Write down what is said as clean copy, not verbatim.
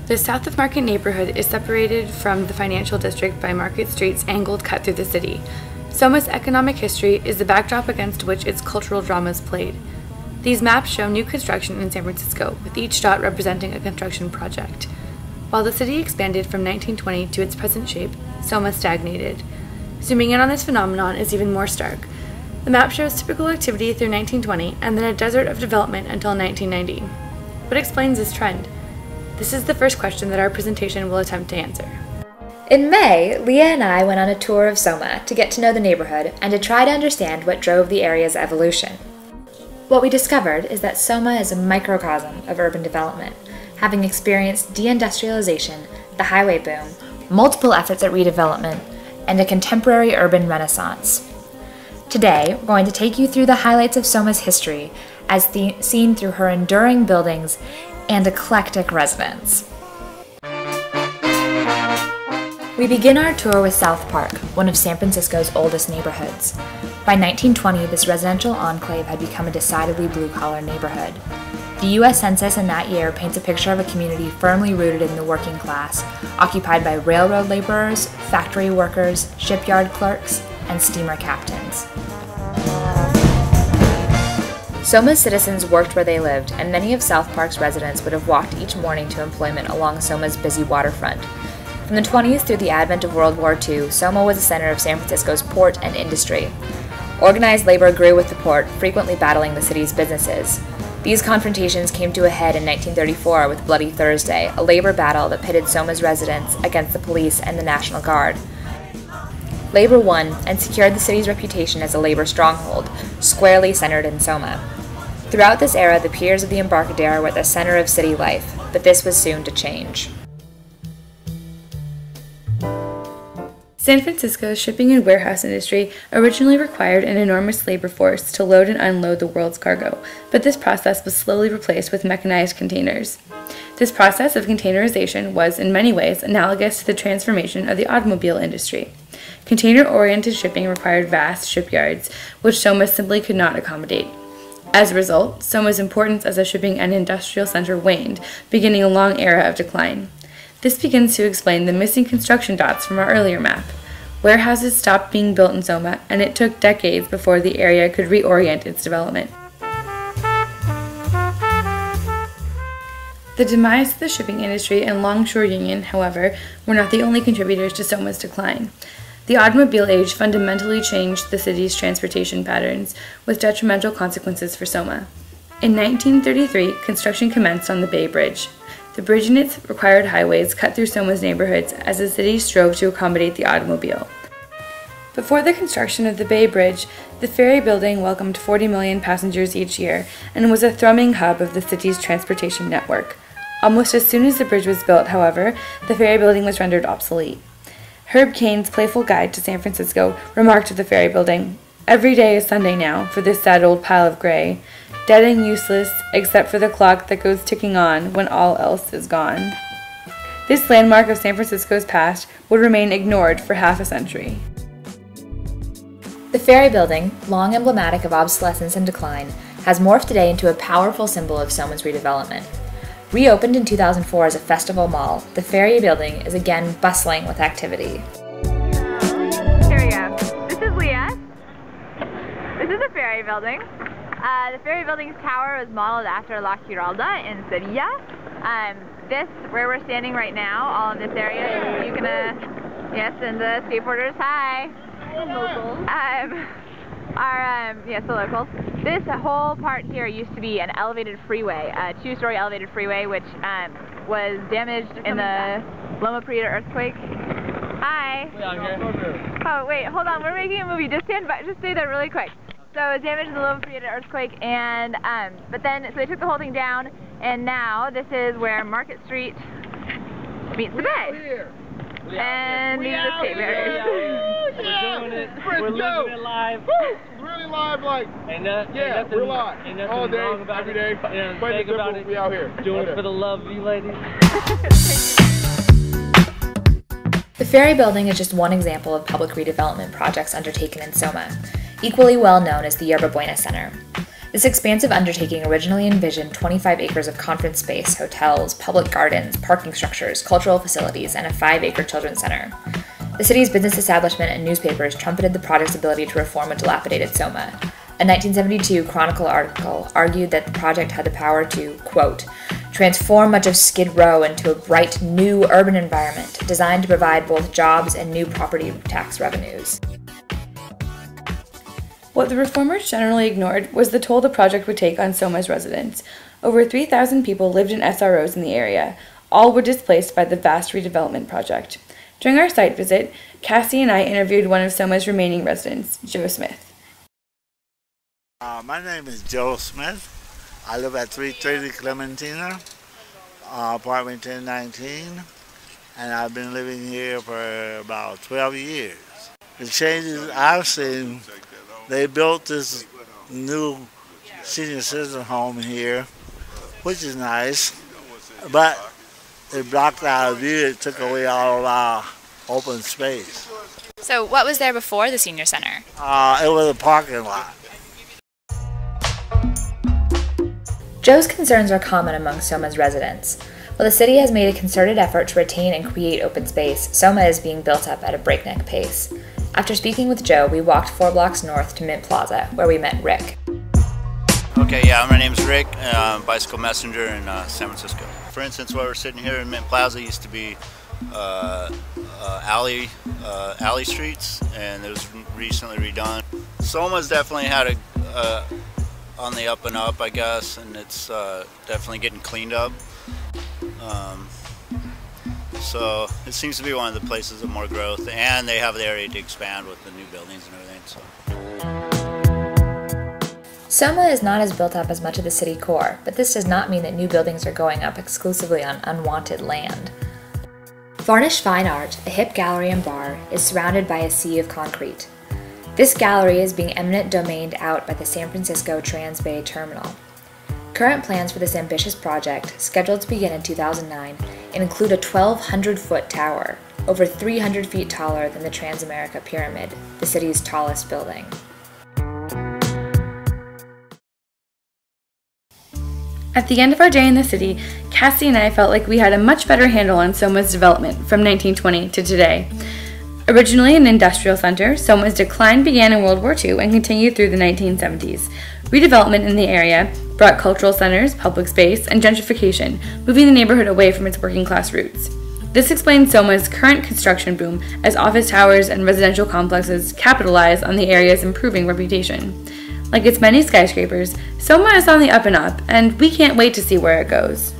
The South of Market neighborhood is separated from the financial district by Market Street's angled cut through the city. SOMA's economic history is the backdrop against which its cultural drama is played. These maps show new construction in San Francisco, with each dot representing a construction project. While the city expanded from 1920 to its present shape, SOMA stagnated. Zooming in on this phenomenon is even more stark. The map shows typical activity through 1920 and then a desert of development until 1990. What explains this trend? This is the first question that our presentation will attempt to answer. In May, Leah and I went on a tour of SOMA to get to know the neighborhood and to try to understand what drove the area's evolution. What we discovered is that SOMA is a microcosm of urban development, having experienced deindustrialization, the highway boom, multiple efforts at redevelopment, and a contemporary urban renaissance. Today, we're going to take you through the highlights of SOMA's history as seen through her enduring buildings and eclectic residents. We begin our tour with South Park, one of San Francisco's oldest neighborhoods. By 1920, this residential enclave had become a decidedly blue-collar neighborhood. The U.S. Census in that year paints a picture of a community firmly rooted in the working class, occupied by railroad laborers, factory workers, shipyard clerks, and steamer captains. SOMA's citizens worked where they lived, and many of South Park's residents would have walked each morning to employment along SOMA's busy waterfront. From the 20s through the advent of World War II, SOMA was the center of San Francisco's port and industry. Organized labor grew with the port, frequently battling the city's businesses. These confrontations came to a head in 1934 with Bloody Thursday, a labor battle that pitted SOMA's residents against the police and the National Guard. Labor won and secured the city's reputation as a labor stronghold, squarely centered in SOMA. Throughout this era, the piers of the Embarcadero were at the center of city life, but this was soon to change. San Francisco's shipping and warehouse industry originally required an enormous labor force to load and unload the world's cargo, but this process was slowly replaced with mechanized containers. This process of containerization was, in many ways, analogous to the transformation of the automobile industry. Container-oriented shipping required vast shipyards, which SOMA simply could not accommodate. As a result, SOMA's importance as a shipping and industrial center waned, beginning a long era of decline. This begins to explain the missing construction dots from our earlier map. Warehouses stopped being built in SOMA, and it took decades before the area could reorient its development. The demise of the shipping industry and longshore union, however, were not the only contributors to SOMA's decline. The automobile age fundamentally changed the city's transportation patterns, with detrimental consequences for SOMA. In 1933, construction commenced on the Bay Bridge. The bridge and its required highways cut through SOMA's neighborhoods as the city strove to accommodate the automobile. Before the construction of the Bay Bridge, the ferry building welcomed 40 million passengers each year and was a thrumming hub of the city's transportation network. Almost as soon as the bridge was built, however, the ferry building was rendered obsolete. Herb Cain's playful guide to San Francisco remarked of the ferry building, "Every day is Sunday now for this sad old pile of gray, dead and useless except for the clock that goes ticking on when all else is gone." This landmark of San Francisco's past would remain ignored for half a century. The ferry building, long emblematic of obsolescence and decline, has morphed today into a powerful symbol of SOMA's redevelopment. Reopened in 2004 as a festival mall, the ferry building is again bustling with activity. Here we go. This is Leah. This is the ferry building. The ferry building's tower was modeled after La Giralda in Sevilla. This, where we're standing right now, all of this area, you can, yes, and the skateboarders, hi. Locals. Yes, the locals. This whole part here used to be an elevated freeway, a two-story elevated freeway, which was damaged in the Loma Prieta earthquake. Hi. Oh wait, hold on. We're making a movie. Just stand by. Just stay there really quick. So it was damaged in the Loma Prieta earthquake, and so they took the whole thing down, and now this is where Market Street meets the bay. And these are the skate barriers. We're doing it. We're living it live. Really live, like. Ain't nothing we're live. Ain't nothing all day, wrong about every it. day. Yeah, Think about it. We out here. Doing it for the love of you ladies. The ferry building is just one example of public redevelopment projects undertaken in SOMA, equally well known as the Yerba Buena Center. This expansive undertaking originally envisioned 25 acres of conference space, hotels, public gardens, parking structures, cultural facilities, and a 5-acre children's center. The city's business establishment and newspapers trumpeted the project's ability to reform a dilapidated SOMA. A 1972 Chronicle article argued that the project had the power to, quote, transform much of Skid Row into a bright, new urban environment designed to provide both jobs and new property tax revenues. What the reformers generally ignored was the toll the project would take on SOMA's residents. Over 3,000 people lived in SROs in the area. All were displaced by the vast redevelopment project. During our site visit, Cassie and I interviewed one of SOMA's remaining residents, Joe Smith. My name is Joe Smith. I live at 330 Clementina, apartment 1019, and I've been living here for about 12 years. The changes I've seen, they built this new senior citizen home here, which is nice, but it blocked our view. It took away all of our open space. So what was there before the senior center? It was a parking lot. Joe's concerns are common among SOMA's residents. While the city has made a concerted effort to retain and create open space, SOMA is being built up at a breakneck pace. After speaking with Joe, we walked 4 blocks north to Mint Plaza, where we met Rick. Okay, yeah, my name's Rick, bicycle messenger in San Francisco. For instance, where we're sitting here in Mint Plaza used to be alley streets, and it was recently redone. SOMA's definitely had a on the up and up, I guess, and it's definitely getting cleaned up. So it seems to be one of the places of more growth, and they have the area to expand with the new buildings and everything. So. SOMA is not as built up as much of the city core, but this does not mean that new buildings are going up exclusively on unwanted land. Varnish Fine Art, a hip gallery and bar, is surrounded by a sea of concrete. This gallery is being eminent domained out by the San Francisco Transbay Terminal. Current plans for this ambitious project, scheduled to begin in 2009, include a 1,200-foot tower, over 300 feet taller than the Transamerica Pyramid, the city's tallest building. At the end of our day in the city, Cassie and I felt like we had a much better handle on SOMA's development from 1920 to today. Originally an industrial center, SOMA's decline began in World War II and continued through the 1970s. Redevelopment in the area brought cultural centers, public space, and gentrification, moving the neighborhood away from its working-class roots. This explains SOMA's current construction boom as office towers and residential complexes capitalize on the area's improving reputation. Like its many skyscrapers, SOMA is on the up and up, and we can't wait to see where it goes.